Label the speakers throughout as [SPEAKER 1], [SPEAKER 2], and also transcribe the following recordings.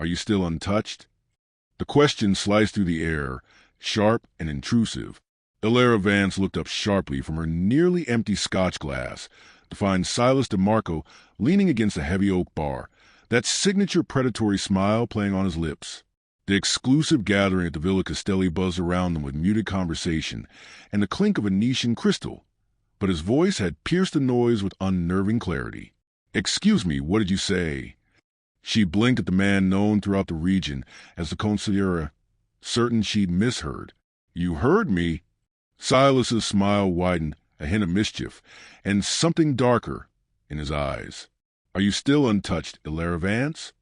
[SPEAKER 1] Are you still untouched? The question sliced through the air, sharp and intrusive. Illyra Vance looked up sharply from her nearly empty scotch glass to find Silas DeMarco leaning against a heavy oak bar, that signature predatory smile playing on his lips. The exclusive gathering at the Villa Castelli buzzed around them with muted conversation and the clink of Venetian crystal, but his voice had pierced the noise with unnerving clarity. "Excuse me, what did you say?" She blinked at the man known throughout the region as the consigliere, certain she'd misheard. "You heard me?" Silas's smile widened, a hint of mischief, and something darker in his eyes. "Are you still untouched, Illyra Vance?"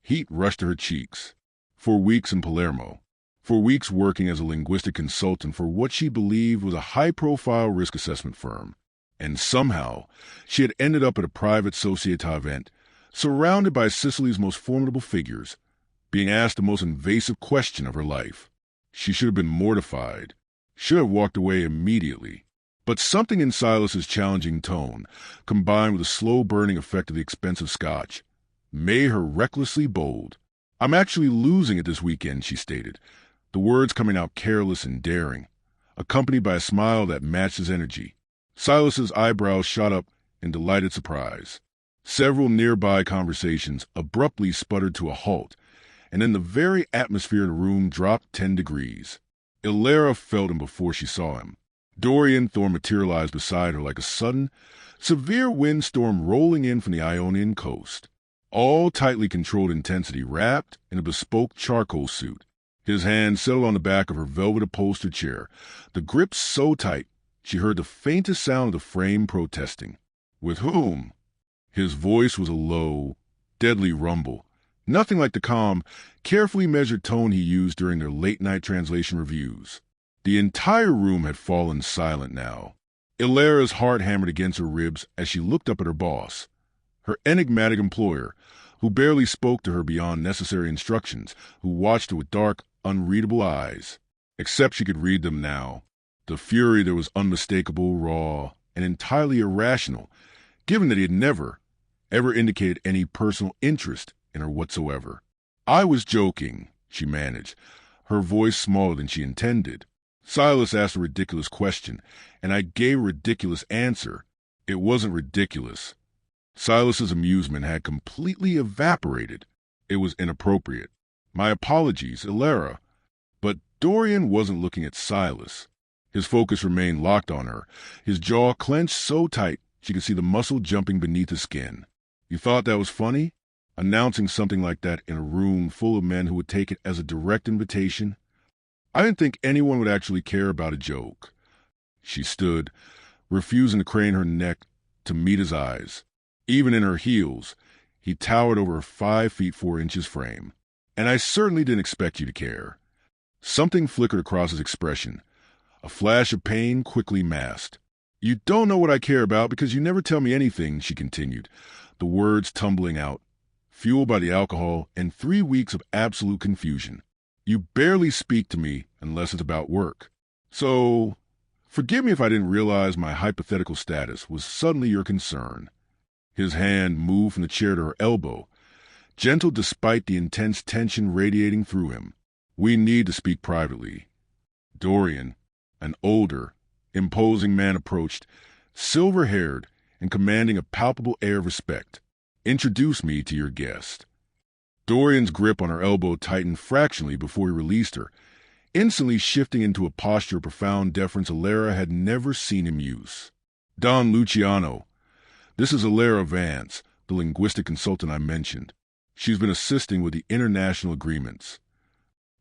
[SPEAKER 1] Heat rushed to her cheeks. For weeks in Palermo, for weeks working as a linguistic consultant for what she believed was a high-profile risk assessment firm, and somehow she had ended up at a private società event, surrounded by Sicily's most formidable figures, being asked the most invasive question of her life. She should have been mortified, should have walked away immediately. But something in Silas's challenging tone, combined with the slow-burning effect of the expensive scotch, made her recklessly bold. "I'm actually losing it this weekend," she stated, the words coming out careless and daring, accompanied by a smile that matched his energy. Silas's eyebrows shot up in delighted surprise. Several nearby conversations abruptly sputtered to a halt, and then the very atmosphere in the room dropped 10 degrees. Illyra felt him before she saw him. Dorian Thorne materialized beside her like a sudden, severe windstorm rolling in from the Ionian coast. All tightly controlled intensity, wrapped in a bespoke charcoal suit. His hand settled on the back of her velvet-upholstered chair, the grip so tight she heard the faintest sound of the frame protesting. "With whom?" His voice was a low, deadly rumble, nothing like the calm, carefully measured tone he used during their late-night translation reviews. The entire room had fallen silent now. Illyra's heart hammered against her ribs as she looked up at her boss, her enigmatic employer, who barely spoke to her beyond necessary instructions, who watched her with dark, unreadable eyes. Except she could read them now. The fury there was unmistakable, raw, and entirely irrational, given that he had never, ever indicated any personal interest in her whatsoever. "I was joking," she managed, her voice smaller than she intended. Silas asked a ridiculous question, and I gave a ridiculous answer. It wasn't ridiculous. Silas's amusement had completely evaporated. It was inappropriate. "My apologies, Illyra." But Dorian wasn't looking at Silas. His focus remained locked on her, his jaw clenched so tight she could see the muscle jumping beneath the skin. "You thought that was funny? Announcing something like that in a room full of men who would take it as a direct invitation? I didn't think anyone would actually care about a joke." She stood, refusing to crane her neck to meet his eyes. Even in her heels, he towered over her 5 feet 4 inches frame. "And I certainly didn't expect you to care." Something flickered across his expression, a flash of pain quickly masked. "You don't know what I care about because you never tell me anything," she continued, the words tumbling out, fueled by the alcohol and 3 weeks of absolute confusion. "You barely speak to me unless it's about work. So, forgive me if I didn't realize my hypothetical status was suddenly your concern." His hand moved from the chair to her elbow, gentle despite the intense tension radiating through him. "We need to speak privately." Dorian, an older, imposing man, approached, silver-haired and commanding a palpable air of respect. "Introduce me to your guest." Dorian's grip on her elbow tightened fractionally before he released her, instantly shifting into a posture of profound deference Illyra had never seen him use. "Don Luciano, this is Illyra Vance, the linguistic consultant I mentioned. She's been assisting with the international agreements."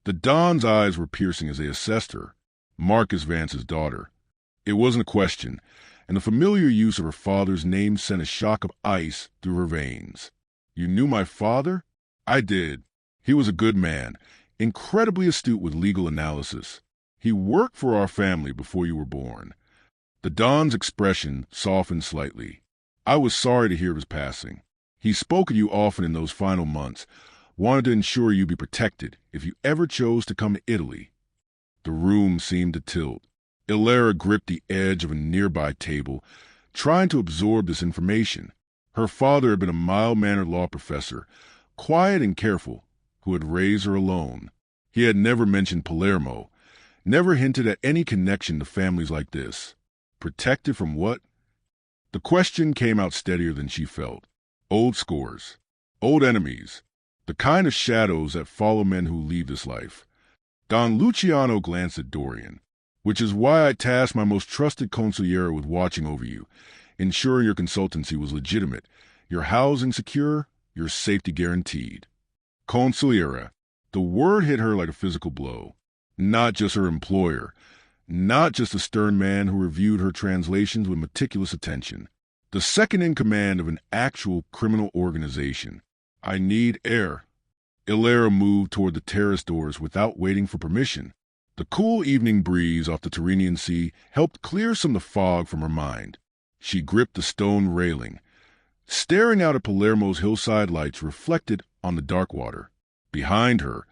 [SPEAKER 1] The Don's eyes were piercing as they assessed her. Marcus Vance's daughter. It wasn't a question, and the familiar use of her father's name sent a shock of ice through her veins. "You knew my father?" "I did. He was a good man, incredibly astute with legal analysis. He worked for our family before you were born." The Don's expression softened slightly. "I was sorry to hear of his passing. He spoke of you often in those final months, wanted to ensure you be protected if you ever chose to come to Italy." The room seemed to tilt. Illyra gripped the edge of a nearby table, trying to absorb this information. Her father had been a mild-mannered law professor, quiet and careful, who had raised her alone. He had never mentioned Palermo, never hinted at any connection to families like this. Protected from what? The question came out steadier than she felt. Old scores, old enemies, the kind of shadows that follow men who leave this life. Don Luciano glanced at Dorian. Which is why I tasked my most trusted consigliere with watching over you, ensuring your consultancy was legitimate, your housing secure, your safety guaranteed. Consigliere. The word hit her like a physical blow. Not just her employer, not just a stern man who reviewed her translations with meticulous attention. The second in command of an actual criminal organization. I need air. Ilera moved toward the terrace doors without waiting for permission. The cool evening breeze off the Tyrrhenian Sea helped clear some of the fog from her mind. She gripped the stone railing, staring out at Palermo's hillside lights reflected on the dark water. Behind her,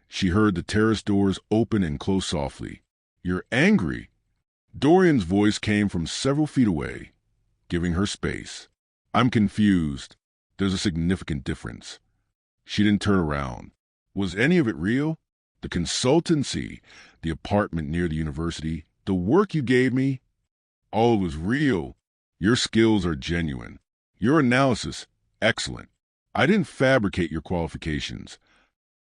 [SPEAKER 1] she heard the terrace doors open and close softly. You're angry. Dorian's voice came from several feet away, giving her space. I'm confused. There's a significant difference. She didn't turn around. Was any of it real? The consultancy, the apartment near the university, the work you gave me, all was real. Your skills are genuine. Your analysis, excellent. I didn't fabricate your qualifications.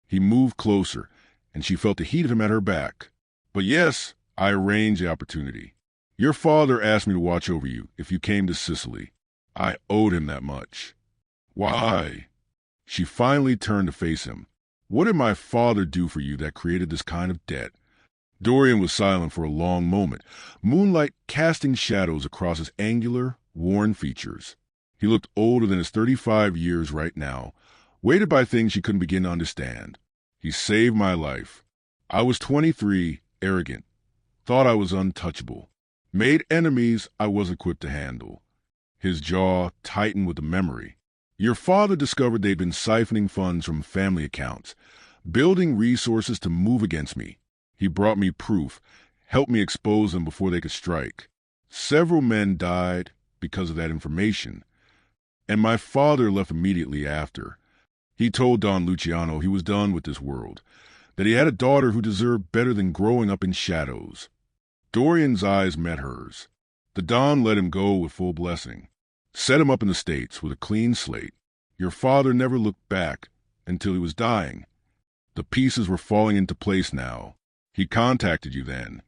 [SPEAKER 1] He moved closer, and she felt the heat of him at her back. But yes, I arranged the opportunity. Your father asked me to watch over you if you came to Sicily. I owed him that much. Why? She finally turned to face him. What did my father do for you that created this kind of debt? Dorian was silent for a long moment, moonlight casting shadows across his angular, worn features. He looked older than his 35 years right now, weighted by things she couldn't begin to understand. He saved my life. I was 23, arrogant, thought I was untouchable, made enemies I was equipped to handle. His jaw tightened with the memory. Your father discovered they'd been siphoning funds from family accounts, building resources to move against me. He brought me proof, helped me expose them before they could strike. Several men died because of that information, and my father left immediately after. He told Don Luciano he was done with this world, that he had a daughter who deserved better than growing up in shadows. Dorian's eyes met hers. The Don let him go with full blessing. Set him up in the States with a clean slate. Your father never looked back until he was dying. The pieces were falling into place now. He contacted you then.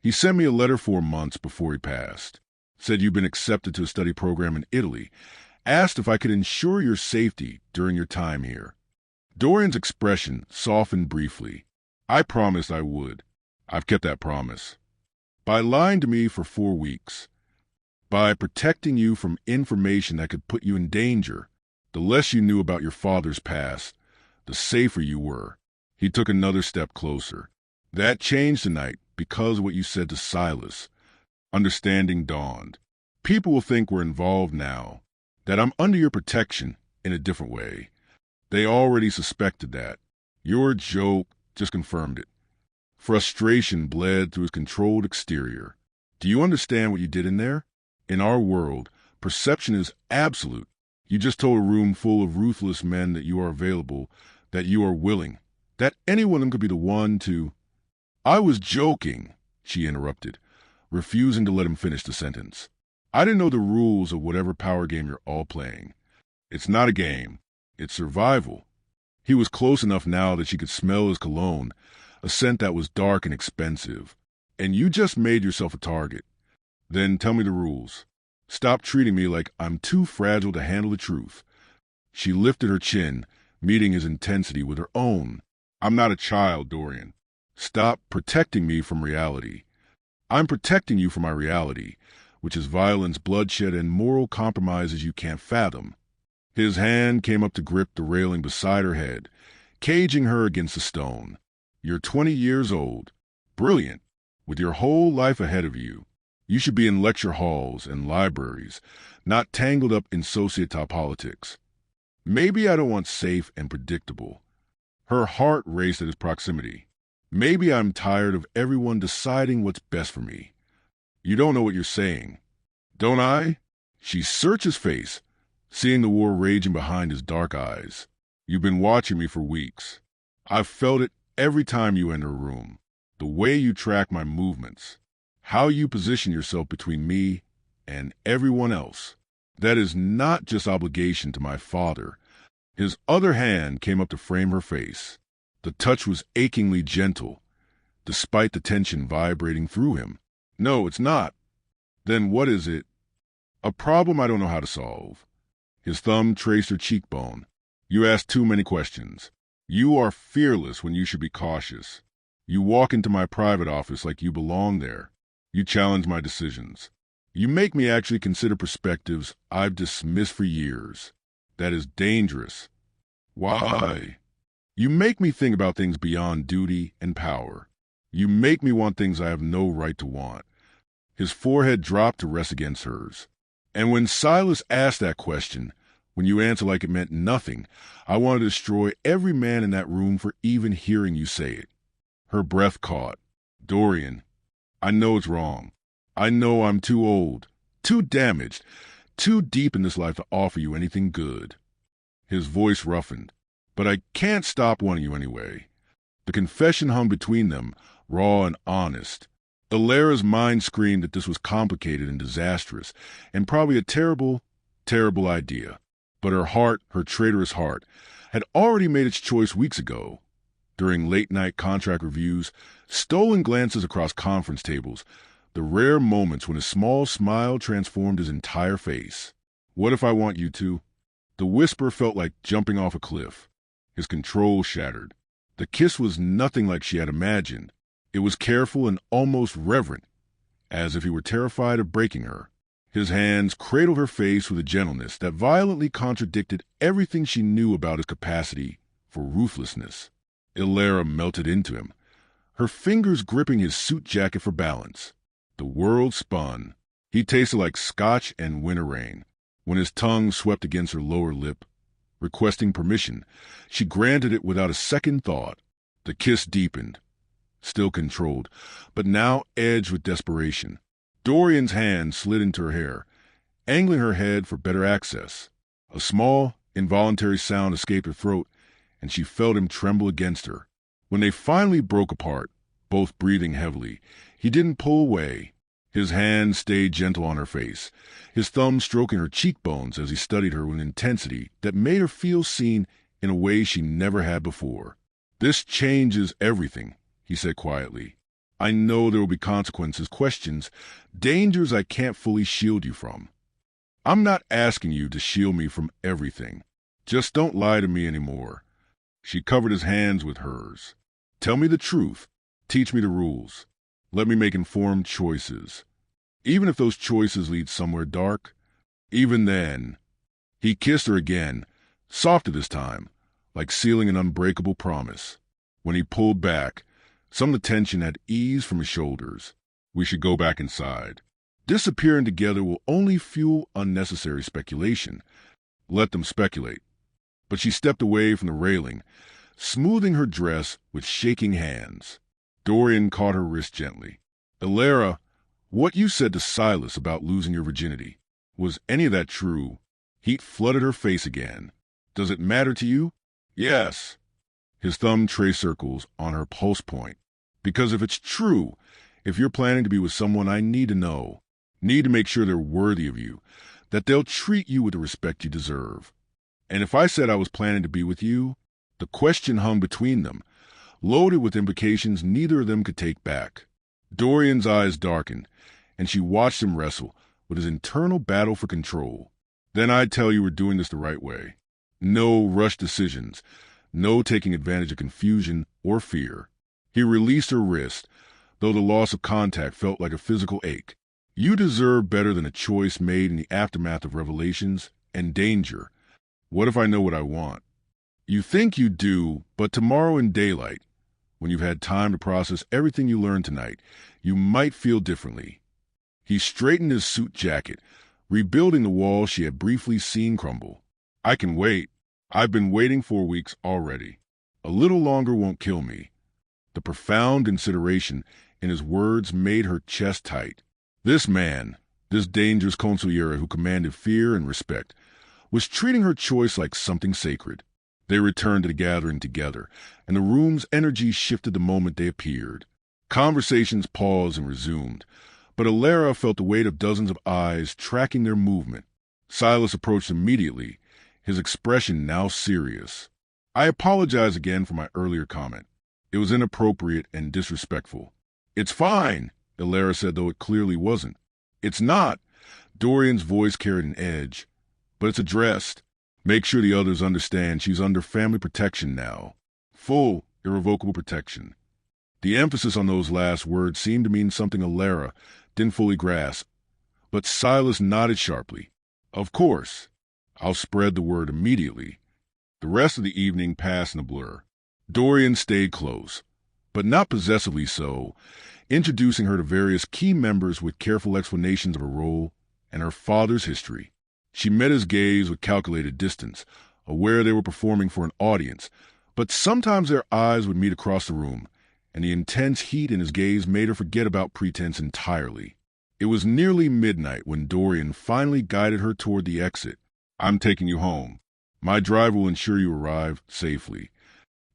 [SPEAKER 1] He sent me a letter 4 months before he passed. Said you'd been accepted to a study program in Italy. Asked if I could ensure your safety during your time here. Dorian's expression softened briefly. I promised I would. I've kept that promise. By lying to me for 4 weeks. By protecting you from information that could put you in danger. The less you knew about your father's past, the safer you were. He took another step closer. That changed tonight because of what you said to Silas. Understanding dawned. People will think we're involved now, that I'm under your protection in a different way. They already suspected that. Your joke just confirmed it. Frustration bled through his controlled exterior. Do you understand what you did in there? In our world, perception is absolute. You just told a room full of ruthless men that you are available, that you are willing, that any one of them could be the one to... I was joking, she interrupted, refusing to let him finish the sentence. I didn't know the rules of whatever power game you're all playing. It's not a game. It's survival. He was close enough now that she could smell his cologne, a scent that was dark and expensive. And you just made yourself a target. Then tell me the rules. Stop treating me like I'm too fragile to handle the truth. She lifted her chin, meeting his intensity with her own. I'm not a child, Dorian. Stop protecting me from reality. I'm protecting you from my reality, which is violence, bloodshed, and moral compromises you can't fathom. His hand came up to grip the railing beside her head, caging her against the stone. You're 20 years old. Brilliant. With your whole life ahead of you. You should be in lecture halls and libraries, not tangled up in società politics. Maybe I don't want safe and predictable. Her heart raced at his proximity. Maybe I'm tired of everyone deciding what's best for me. You don't know what you're saying. Don't I? She searched his face, seeing the war raging behind his dark eyes. You've been watching me for weeks. I've felt it every time you enter a room. The way you track my movements. How you position yourself between me and everyone else. That is not just obligation to my father. His other hand came up to frame her face. The touch was achingly gentle, despite the tension vibrating through him. No, it's not. Then what is it? A problem I don't know how to solve. His thumb traced her cheekbone. You ask too many questions. You are fearless when you should be cautious. You walk into my private office like you belong there. You challenge my decisions. You make me actually consider perspectives I've dismissed for years. That is dangerous. Why? You make me think about things beyond duty and power. You make me want things I have no right to want. His forehead dropped to rest against hers. And when Silas asked that question, when you answer like it meant nothing, I want to destroy every man in that room for even hearing you say it. Her breath caught. Dorian, I know it's wrong. I know I'm too old, too damaged, too deep in this life to offer you anything good. His voice roughened. But I can't stop wanting you anyway. The confession hung between them, raw and honest. Alara's mind screamed that this was complicated and disastrous, and probably a terrible, terrible idea. But her heart, her traitorous heart, had already made its choice weeks ago. During late-night contract reviews, stolen glances across conference tables, the rare moments when a small smile transformed his entire face. What if I want you to? The whisper felt like jumping off a cliff. His control shattered. The kiss was nothing like she had imagined. It was careful and almost reverent, as if he were terrified of breaking her. His hands cradled her face with a gentleness that violently contradicted everything she knew about his capacity for ruthlessness. Alara melted into him, her fingers gripping his suit jacket for balance. The world spun. He tasted like scotch and winter rain. When his tongue swept against her lower lip, requesting permission, she granted it without a second thought. The kiss deepened, still controlled, but now edged with desperation. Dorian's hand slid into her hair, angling her head for better access. A small, involuntary sound escaped her throat, and she felt him tremble against her. When they finally broke apart, both breathing heavily, he didn't pull away. His hand stayed gentle on her face, his thumb stroking her cheekbones as he studied her with an intensity that made her feel seen in a way she never had before. This changes everything, he said quietly. I know there will be consequences, questions, dangers I can't fully shield you from. I'm not asking you to shield me from everything. Just don't lie to me anymore. She covered his hands with hers. Tell me the truth. Teach me the rules. Let me make informed choices. Even if those choices lead somewhere dark, even then. He kissed her again, softer this time, like sealing an unbreakable promise. When he pulled back, some of the tension had eased from his shoulders. We should go back inside. Disappearing together will only fuel unnecessary speculation. Let them speculate. But she stepped away from the railing, smoothing her dress with shaking hands. Dorian caught her wrist gently. Alara, what you said to Silas about losing your virginity, was any of that true? Heat flooded her face again. Does it matter to you? Yes. His thumb traced circles on her pulse point. Because if it's true, if you're planning to be with someone I need to know, need to make sure they're worthy of you, that they'll treat you with the respect you deserve. And if I said I was planning to be with you, the question hung between them, loaded with implications neither of them could take back. Dorian's eyes darkened, and she watched him wrestle with his internal battle for control. Then I'd tell you we're doing this the right way. No rushed decisions, no taking advantage of confusion or fear. He released her wrist, though the loss of contact felt like a physical ache. You deserve better than a choice made in the aftermath of revelations and danger. What if I know what I want? You think you do, but tomorrow in daylight, when you've had time to process everything you learned tonight, you might feel differently. He straightened his suit jacket, rebuilding the wall she had briefly seen crumble. I can wait. I've been waiting 4 weeks already. A little longer won't kill me. The profound consideration in his words made her chest tight. This man, this dangerous consigliere who commanded fear and respect, was treating her choice like something sacred. They returned to the gathering together, and the room's energy shifted the moment they appeared. Conversations paused and resumed, but Alara felt the weight of dozens of eyes tracking their movement. Silas approached immediately, his expression now serious. "I apologize again for my earlier comment. It was inappropriate and disrespectful." "It's fine," Alara said, though it clearly wasn't. "It's not." Dorian's voice carried an edge. "But it's addressed. Make sure the others understand she's under family protection now. Full, irrevocable protection." The emphasis on those last words seemed to mean something Alara didn't fully grasp, but Silas nodded sharply. "Of course. I'll spread the word immediately." The rest of the evening passed in a blur. Dorian stayed close, but not possessively so, introducing her to various key members with careful explanations of her role and her father's history. She met his gaze with calculated distance, aware they were performing for an audience, but sometimes their eyes would meet across the room, and the intense heat in his gaze made her forget about pretense entirely. It was nearly midnight when Dorian finally guided her toward the exit. "I'm taking you home. My driver will ensure you arrive safely."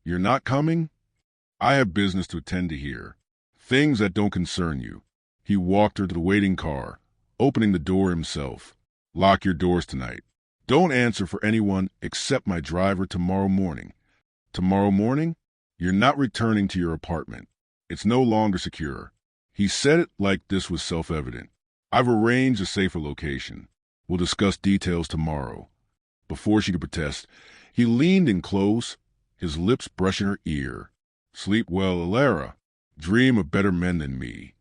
[SPEAKER 1] "You're not coming?" "I have business to attend to here. Things that don't concern you." He walked her to the waiting car, opening the door himself. "Lock your doors tonight. Don't answer for anyone except my driver tomorrow morning." "Tomorrow morning?" "You're not returning to your apartment. It's no longer secure." He said it like this was self-evident. "I've arranged a safer location. We'll discuss details tomorrow." Before she could protest, he leaned in close, his lips brushing her ear. "Sleep well, Alara. Dream of better men than me."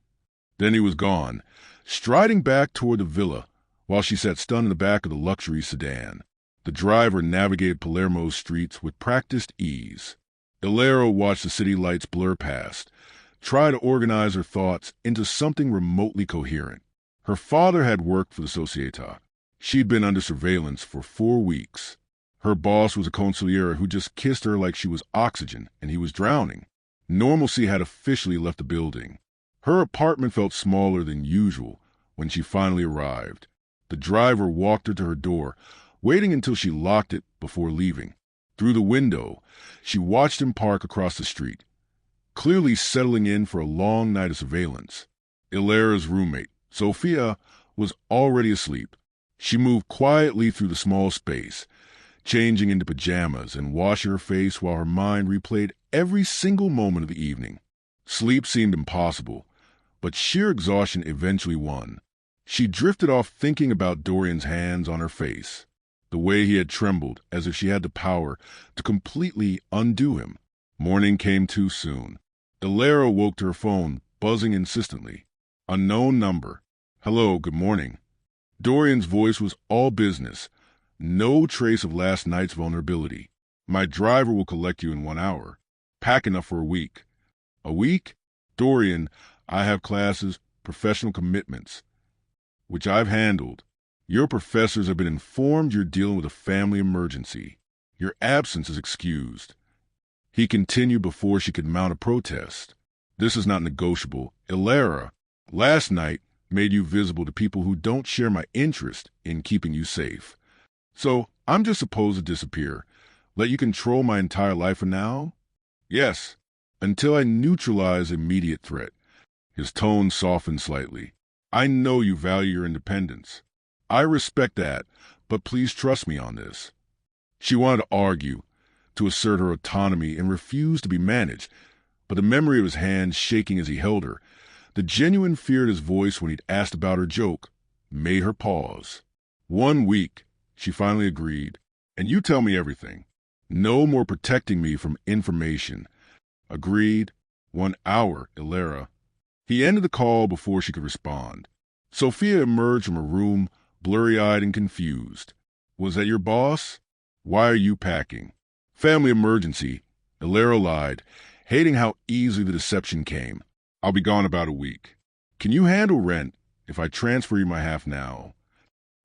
[SPEAKER 1] Then he was gone, striding back toward the villa, while she sat stunned in the back of the luxury sedan. The driver navigated Palermo's streets with practiced ease. Alara watched the city lights blur past, try to organize her thoughts into something remotely coherent. Her father had worked for the Società. She'd been under surveillance for 4 weeks. Her boss was a consigliere who just kissed her like she was oxygen, and he was drowning. Normalcy had officially left the building. Her apartment felt smaller than usual when she finally arrived. The driver walked her to her door, waiting until she locked it before leaving. Through the window, she watched him park across the street, clearly settling in for a long night of surveillance. Ilara's roommate, Sophia, was already asleep. She moved quietly through the small space, changing into pajamas and washing her face while her mind replayed every single moment of the evening. Sleep seemed impossible, but sheer exhaustion eventually won. She drifted off thinking about Dorian's hands on her face, the way he had trembled as if she had the power to completely undo him. Morning came too soon. Alara woke to her phone, buzzing insistently. Unknown number. "Hello, good morning." Dorian's voice was all business, no trace of last night's vulnerability. "My driver will collect you in 1 hour. Pack enough for a week." "A week?" "Dorian, I have classes, professional commitments, which I've handled. Your professors have been informed you're dealing with a family emergency. Your absence is excused." He continued before she could mount a protest. "This is not negotiable. Alara, last night made you visible to people who don't share my interest in keeping you safe. So I'm just supposed to disappear, let you control my entire life for now?" "Yes, until I neutralize immediate threat." His tone softened slightly. "I know you value your independence. I respect that, but please trust me on this." She wanted to argue, to assert her autonomy, and refuse to be managed, but the memory of his hands shaking as he held her, the genuine fear in his voice when he'd asked about her joke, made her pause. 1 week, she finally agreed, "and you tell me everything. No more protecting me from information." "Agreed." 1 hour, Alara. He ended the call before she could respond. Sophia emerged from her room, blurry-eyed and confused. "Was that your boss? Why are you packing?" "Family emergency," Alara lied, hating how easily the deception came. "I'll be gone about a week." "Can you handle rent if I transfer you my half now?"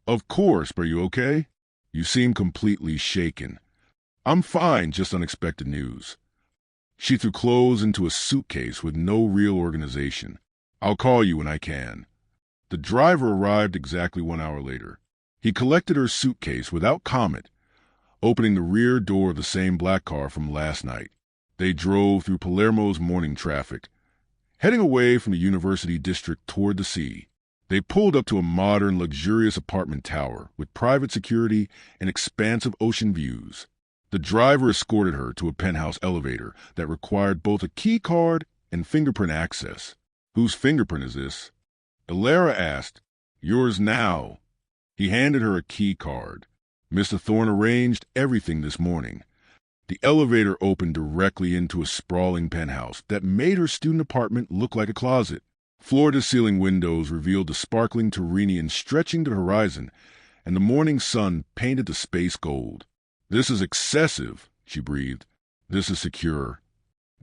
[SPEAKER 1] "Of course, but are you okay? You seem completely shaken." "I'm fine, just unexpected news." She threw clothes into a suitcase with no real organization. "I'll call you when I can." The driver arrived exactly 1 hour later. He collected her suitcase without comment, opening the rear door of the same black car from last night. They drove through Palermo's morning traffic, heading away from the university district toward the sea. They pulled up to a modern, luxurious apartment tower with private security and expansive ocean views. The driver escorted her to a penthouse elevator that required both a key card and fingerprint access. "Whose fingerprint is this?" Elara asked. "Yours now." He handed her a key card. Mr. Thorne arranged everything this morning. The elevator opened directly into a sprawling penthouse that made her student apartment look like a closet. Floor-to-ceiling windows revealed the sparkling Tyrrhenian stretching to the horizon, and the morning sun painted the space gold. "This is excessive," she breathed. "This is secure."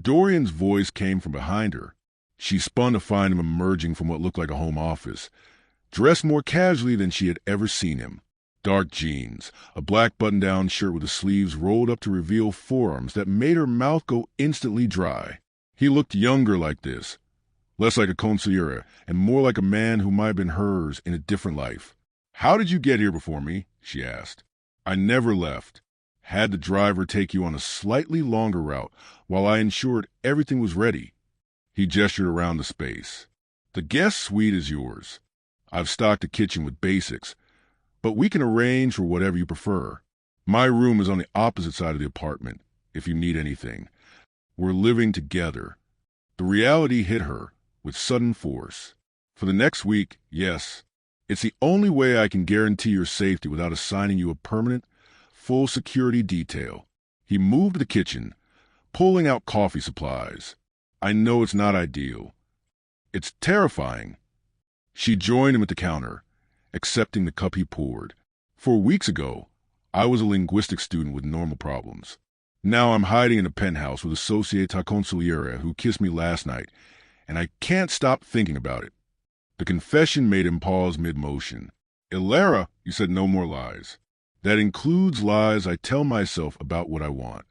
[SPEAKER 1] Dorian's voice came from behind her. She spun to find him emerging from what looked like a home office, dressed more casually than she had ever seen him. Dark jeans, a black button-down shirt with the sleeves rolled up to reveal forearms that made her mouth go instantly dry. He looked younger like this, less like a consigliere, and more like a man who might have been hers in a different life. "How did you get here before me?" she asked. "I never left. Had the driver take you on a slightly longer route while I ensured everything was ready." He gestured around the space. "The guest suite is yours. I've stocked the kitchen with basics, but we can arrange for whatever you prefer. My room is on the opposite side of the apartment, if you need anything. We're living together." The reality hit her with sudden force. "For the next week, yes. It's the only way I can guarantee your safety without assigning you a permanent, full security detail." He moved to the kitchen, pulling out coffee supplies. "I know it's not ideal. It's terrifying." She joined him at the counter, accepting the cup he poured. "4 weeks ago, I was a linguistics student with normal problems. Now I'm hiding in a penthouse with Associata Consigliere who kissed me last night, and I can't stop thinking about it." The confession made him pause mid-motion. "Elara, you said no more lies." "That includes lies I tell myself about what I want."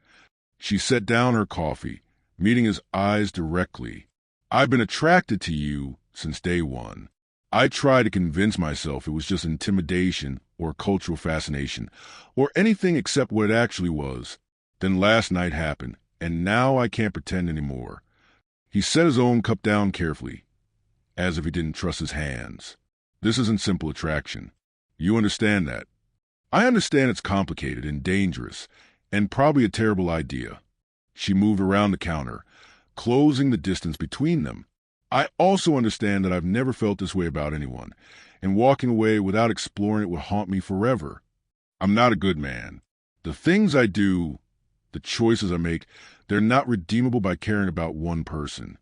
[SPEAKER 1] She set down her coffee, meeting his eyes directly. "I've been attracted to you since day one. I tried to convince myself it was just intimidation or cultural fascination, or anything except what it actually was. Then last night happened, and now I can't pretend anymore." He set his own cup down carefully, as if he didn't trust his hands. "This isn't simple attraction. You understand that." "I understand it's complicated and dangerous, and probably a terrible idea." She moved around the counter, closing the distance between them. "I also understand that I've never felt this way about anyone, and walking away without exploring it would haunt me forever. I'm not a good man. The things I do, the choices I make, they're not redeemable by caring about one person."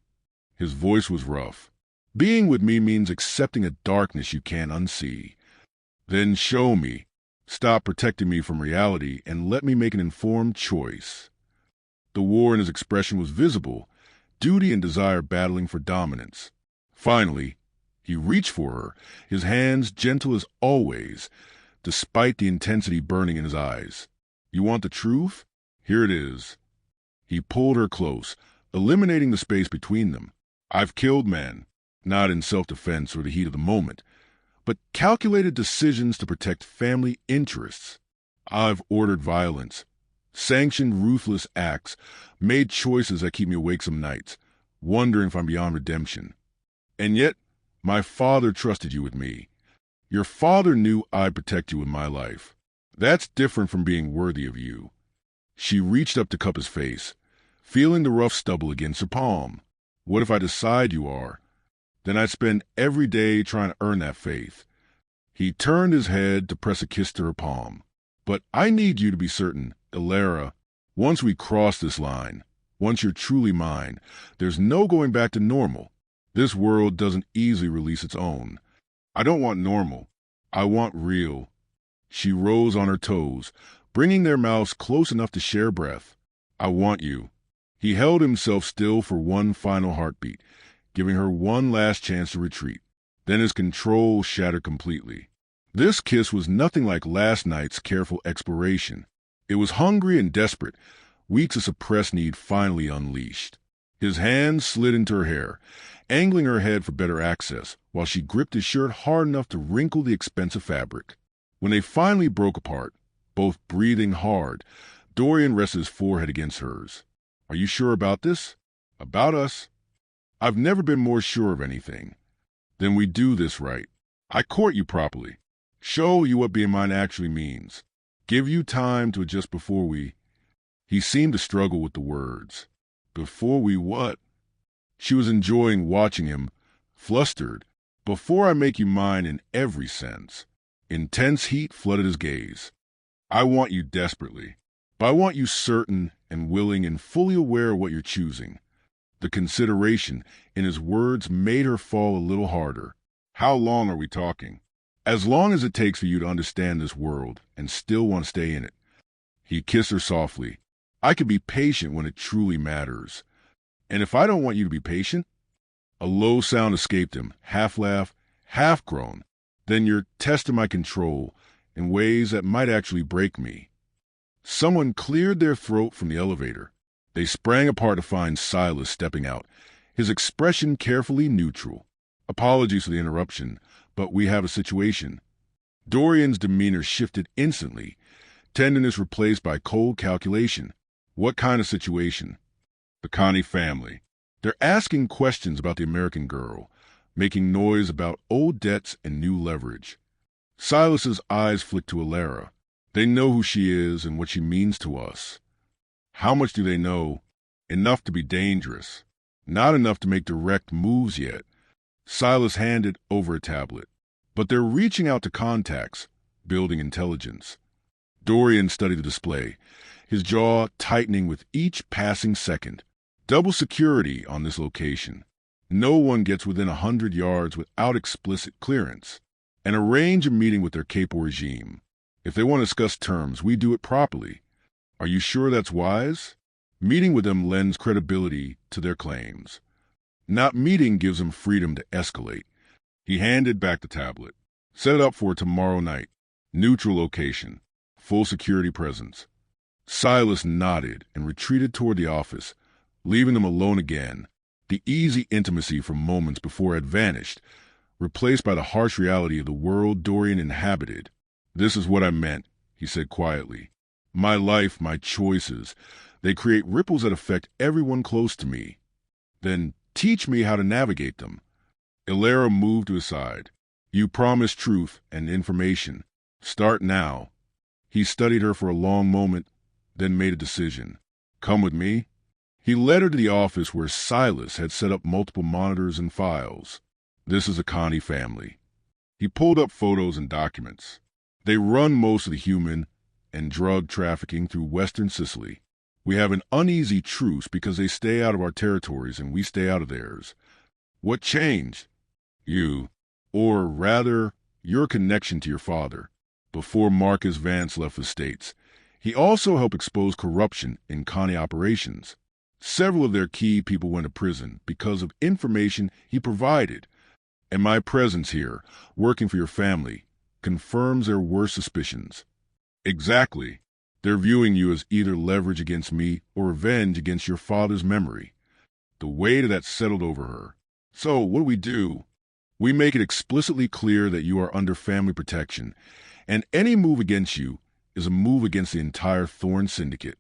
[SPEAKER 1] His voice was rough. "Being with me means accepting a darkness you can't unsee. Then show me. Stop protecting me from reality and let me make an informed choice." The war in his expression was visible, duty and desire battling for dominance. Finally, he reached for her, his hands gentle as always, despite the intensity burning in his eyes. "You want the truth? Here it is." He pulled her close, eliminating the space between them. "I've killed men, not in self-defense or the heat of the moment, but calculated decisions to protect family interests. I've ordered violence, sanctioned ruthless acts, made choices that keep me awake some nights, wondering if I'm beyond redemption. And yet, my father trusted you with me. Your father knew I'd protect you with my life. That's different from being worthy of you." She reached up to cup his face, feeling the rough stubble against her palm. "What if I decide you are? Then I'd spend every day trying to earn that faith." He turned his head to press a kiss to her palm. "But I need you to be certain, Elara, once we cross this line, once you're truly mine, there's no going back to normal. This world doesn't easily release its own. I don't want normal. I want real." She rose on her toes, bringing their mouths close enough to share breath. "I want you." He held himself still for one final heartbeat, giving her one last chance to retreat. Then his control shattered completely. This kiss was nothing like last night's careful exploration. It was hungry and desperate, weeks of suppressed need finally unleashed. His hand slid into her hair, angling her head for better access, while she gripped his shirt hard enough to wrinkle the expensive fabric. When they finally broke apart, both breathing hard. Dorian rests his forehead against hers. Are you sure about this? About us? I've never been more sure of anything. Then we do this right. I court you properly. Show you what being mine actually means. Give you time to adjust before we... He seemed to struggle with the words. Before we what? She was enjoying watching him, flustered. Before I make you mine in every sense. Intense heat flooded his gaze. I want you desperately, but I want you certain and willing and fully aware of what you're choosing. The consideration in his words made her fall a little harder. How long are we talking? As long as it takes for you to understand this world and still want to stay in it. He kissed her softly. I can be patient when it truly matters. And if I don't want you to be patient? A low sound escaped him, half laugh, half groan. Then you're testing my control in ways that might actually break me. Someone cleared their throat from the elevator. They sprang apart to find Silas stepping out, his expression carefully neutral. Apologies for the interruption, but we have a situation. Dorian's demeanor shifted instantly, tenderness replaced by cold calculation. What kind of situation? The Connie family. They're asking questions about the American girl, making noise about old debts and new leverage. Silas's eyes flicked to Alara. They know who she is and what she means to us. How much do they know? Enough to be dangerous. Not enough to make direct moves yet. Silas handed over a tablet. But they're reaching out to contacts, building intelligence. Dorian studied the display, his jaw tightening with each passing second. Double security on this location. No one gets within 100 yards without explicit clearance. And arrange a meeting with their Capo regime. If they want to discuss terms, we do it properly. Are you sure that's wise? Meeting with them lends credibility to their claims. Not meeting gives them freedom to escalate. He handed back the tablet. Set it up for tomorrow night. Neutral location. Full security presence. Silas nodded and retreated toward the office, leaving them alone again. The easy intimacy from moments before had vanished, replaced by the harsh reality of the world Dorian inhabited. This is what I meant, he said quietly. My life, my choices, they create ripples that affect everyone close to me. Then teach me how to navigate them. Alara moved to his side. You promised truth and information. Start now. He studied her for a long moment, then made a decision. Come with me. He led her to the office where Silas had set up multiple monitors and files. This is a Connie family. He pulled up photos and documents. They run most of the human and drug trafficking through western Sicily. We have an uneasy truce because they stay out of our territories and we stay out of theirs. What changed? You, or rather, your connection to your father. Before Marcus Vance left the States, he also helped expose corruption in Connie operations. Several of their key people went to prison because of information he provided. And my presence here, working for your family, confirms their worst suspicions. Exactly. They're viewing you as either leverage against me or revenge against your father's memory. The weight of that settled over her. So, what do? We make it explicitly clear that you are under family protection, and any move against you is a move against the entire Thorn Syndicate.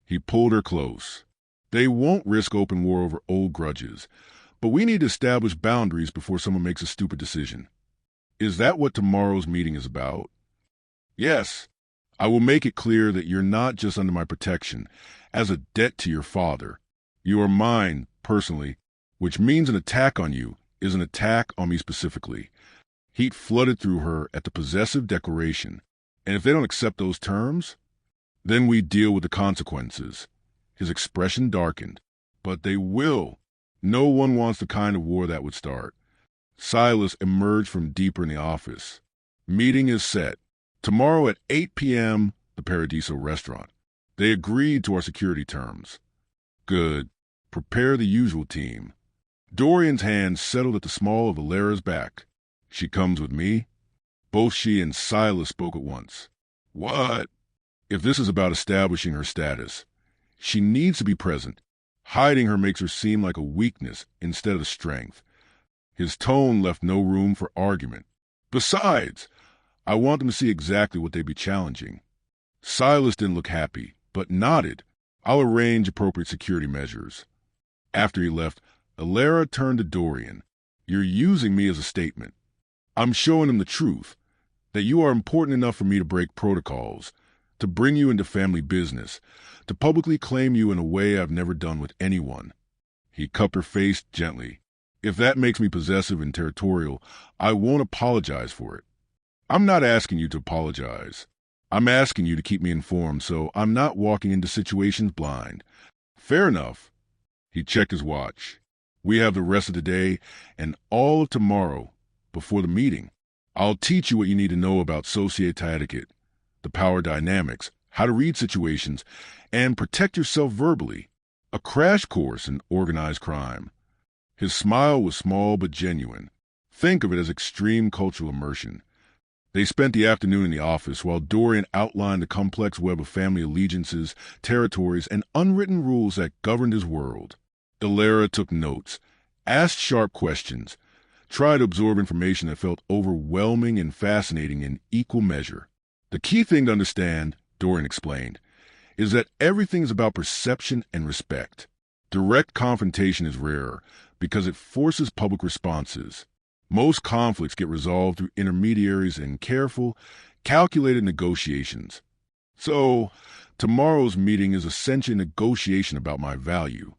[SPEAKER 1] He pulled her close. They won't risk open war over old grudges, but we need to establish boundaries before someone makes a stupid decision. Is that what tomorrow's meeting is about? Yes. I will make it clear that you're not just under my protection, as a debt to your father. You are mine, personally, which means an attack on you is an attack on me specifically. Heat flooded through her at the possessive declaration, and if they don't accept those terms, then we deal with the consequences. His expression darkened. But they will. No one wants the kind of war that would start. Silas emerged from deeper in the office. Meeting is set. Tomorrow at 8 p.m., the Paradiso restaurant. They agreed to our security terms. Good. Prepare the usual team. Dorian's hand settled at the small of Alara's back. She comes with me? Both she and Silas spoke at once. What? If this is about establishing her status, she needs to be present. Hiding her makes her seem like a weakness instead of a strength. His tone left no room for argument. Besides, I want them to see exactly what they'd be challenging. Silas didn't look happy, but nodded. I'll arrange appropriate security measures. After he left, Alara turned to Dorian. You're using me as a statement. I'm showing him the truth, that you are important enough for me to break protocols, to bring you into family business, to publicly claim you in a way I've never done with anyone. He cupped her face gently. If that makes me possessive and territorial, I won't apologize for it. I'm not asking you to apologize. I'm asking you to keep me informed so I'm not walking into situations blind. Fair enough. He checked his watch. We have the rest of the day and all of tomorrow before the meeting. I'll teach you what you need to know about society etiquette, the power dynamics, how to read situations, and protect yourself verbally. A crash course in organized crime. His smile was small but genuine. Think of it as extreme cultural immersion. They spent the afternoon in the office while Dorian outlined the complex web of family allegiances, territories, and unwritten rules that governed his world. Alara took notes, asked sharp questions, tried to absorb information that felt overwhelming and fascinating in equal measure. The key thing to understand, Dorian explained, is that everything is about perception and respect. Direct confrontation is rare because it forces public responses. Most conflicts get resolved through intermediaries and careful, calculated negotiations. So, tomorrow's meeting is essentially a negotiation about my value.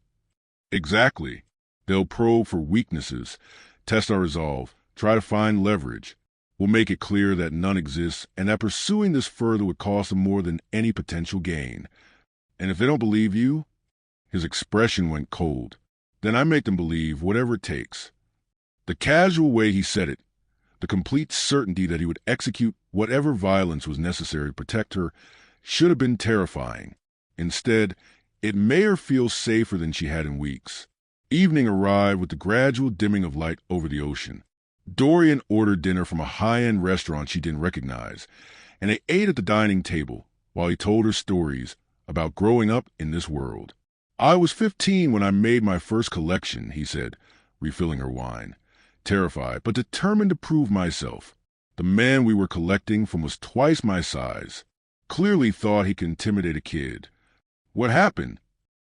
[SPEAKER 1] Exactly. They'll probe for weaknesses, test our resolve, try to find leverage. We'll make it clear that none exists and that pursuing this further would cost them more than any potential gain. And if they don't believe you, his expression went cold, then I make them believe whatever it takes. The casual way he said it, the complete certainty that he would execute whatever violence was necessary to protect her, should have been terrifying. Instead, it made her feel safer than she had in weeks. Evening arrived with the gradual dimming of light over the ocean. Dorian ordered dinner from a high-end restaurant she didn't recognize, and they ate at the dining table while he told her stories about growing up in this world. I was 15 when I made my first collection, he said, refilling her wine. Terrified, but determined to prove myself. The man we were collecting from was twice my size. Clearly thought he could intimidate a kid. What happened?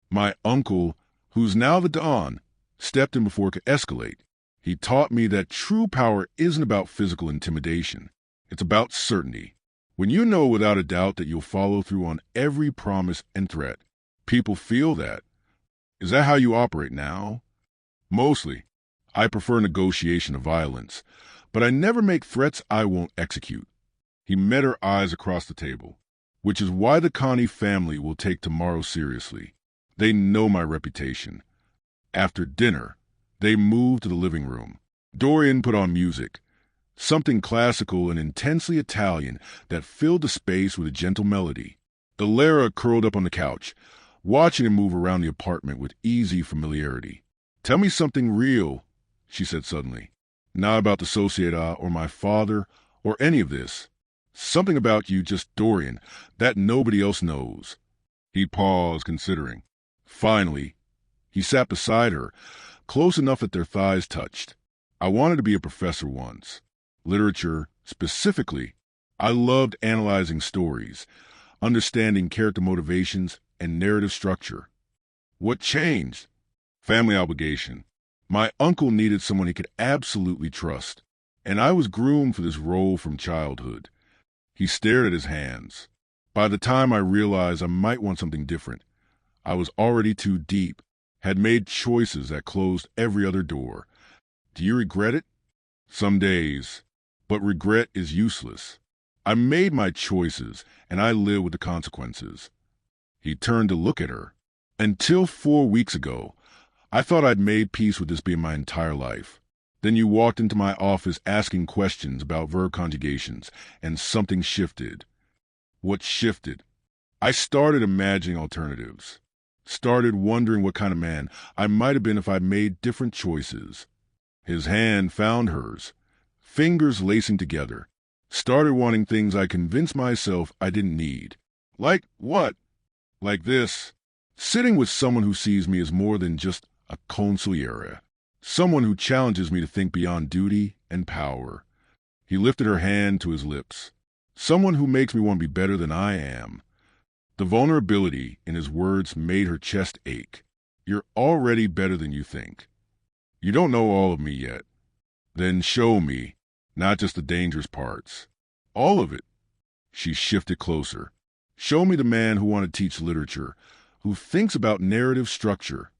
[SPEAKER 1] My uncle, who's now the Don, stepped in before it could escalate. He taught me that true power isn't about physical intimidation. It's about certainty. When you know without a doubt that you'll follow through on every promise and threat, people feel that. Is that how you operate now? Mostly. I prefer negotiation to violence, but I never make threats I won't execute. He met her eyes across the table, which is why the Connie family will take tomorrow seriously. They know my reputation. After dinner, they moved to the living room. Dorian put on music, something classical and intensely Italian that filled the space with a gentle melody. Alara curled up on the couch, watching him move around the apartment with easy familiarity. Tell me something real, she said suddenly. Not about the society or my father or any of this. Something about you, just Dorian, that nobody else knows. He paused, considering. Finally, he sat beside her, close enough that their thighs touched. I wanted to be a professor once. Literature, specifically. I loved analyzing stories, understanding character motivations and narrative structure. What changed? Family obligation. My uncle needed someone he could absolutely trust, and I was groomed for this role from childhood. He stared at his hands. By the time I realized I might want something different, I was already too deep, had made choices that closed every other door. Do you regret it? Some days. But regret is useless. I made my choices, and I live with the consequences. He turned to look at her. Until 4 weeks ago, I thought I'd made peace with this being my entire life. Then you walked into my office asking questions about verb conjugations, and something shifted. What shifted? I started imagining alternatives. Started wondering what kind of man I might have been if I'd made different choices. His hand found hers, fingers lacing together. Started wanting things I convinced myself I didn't need. Like what? Like this. Sitting with someone who sees me as more than just a consigliere. Someone who challenges me to think beyond duty and power. He lifted her hand to his lips. Someone who makes me want to be better than I am. The vulnerability in his words made her chest ache. You're already better than you think. You don't know all of me yet. Then show me, not just the dangerous parts. All of it. She shifted closer. Show me the man who wanted to teach literature, who thinks about narrative structure,